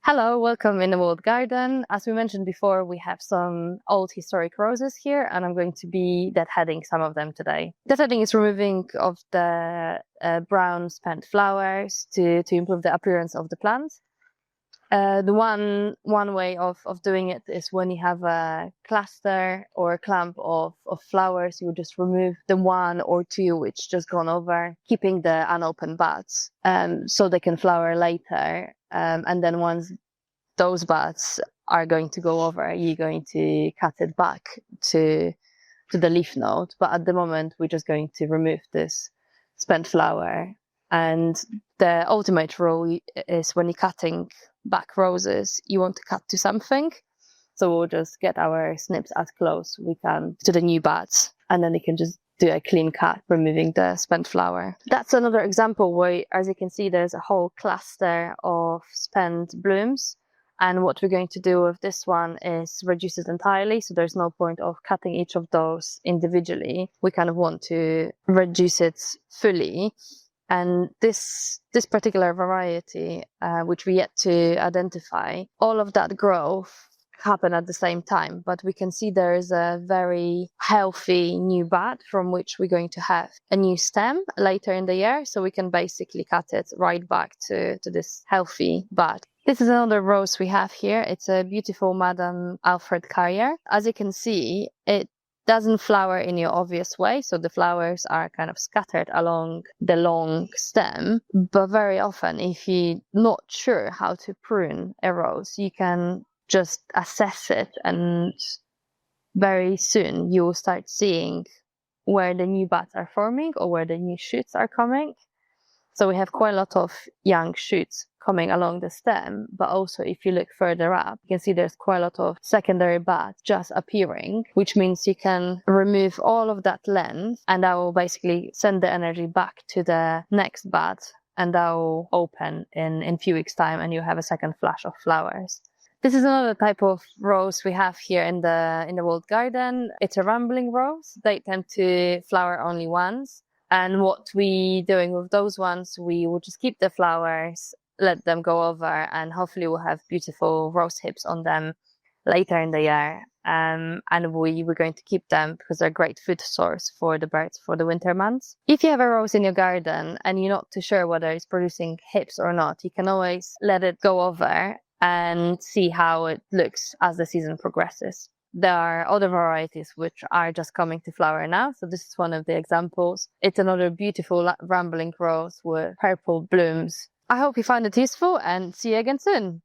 Hello, welcome in the walled garden. As we mentioned before, we have some old historic roses here, and I'm going to be deadheading some of them today. Deadheading is removing of the brown spent flowers to improve the appearance of the plant. The one way of doing it is when you have a cluster or a clump of flowers, you just remove the one or two which just gone over, keeping the unopened buds, so they can flower later. And then once those buds are going to go over, you're going to cut it back to the leaf node. But at the moment, we're just going to remove this spent flower. And the ultimate rule is when you're cutting back roses, you want to cut to something. So we'll just get our snips as close we can to the new buds, and then you can just do a clean cut, removing the spent flower. That's another example where, as you can see, there's a whole cluster of spent blooms. And what we're going to do with this one is reduce it entirely. So there's no point of cutting each of those individually. We kind of want to reduce it fully. And this particular variety, which we yet to identify, all of that growth happen at the same time, but we can see there is a very healthy new bud from which we're going to have a new stem later in the year. So we can basically cut it right back to this healthy bud. This is another rose we have here. It's a beautiful Madame Alfred Carrier. As you can see, it doesn't flower in your obvious way. So the flowers are kind of scattered along the long stem. But very often, if you're not sure how to prune a rose, you can just assess it, and very soon you will start seeing where the new buds are forming or where the new shoots are coming. So we have quite a lot of young shoots coming along the stem, but also if you look further up, you can see there's quite a lot of secondary buds just appearing, which means you can remove all of that length, and that will basically send the energy back to the next bud, and that will open in a few weeks' time, and you have a second flush of flowers. This is another type of rose we have here in the walled garden. It's a rambling rose. They tend to flower only once. And what we're doing with those ones, we will just keep the flowers, let them go over, and hopefully we'll have beautiful rose hips on them later in the year. And we're going to keep them because they're a great food source for the birds for the winter months. If you have a rose in your garden and you're not too sure whether it's producing hips or not, you can always let it go over and see how it looks as the season progresses. There are other varieties which are just coming to flower now. So this is one of the examples. It's another beautiful rambling rose with purple blooms. I hope you found it useful, and see you again soon.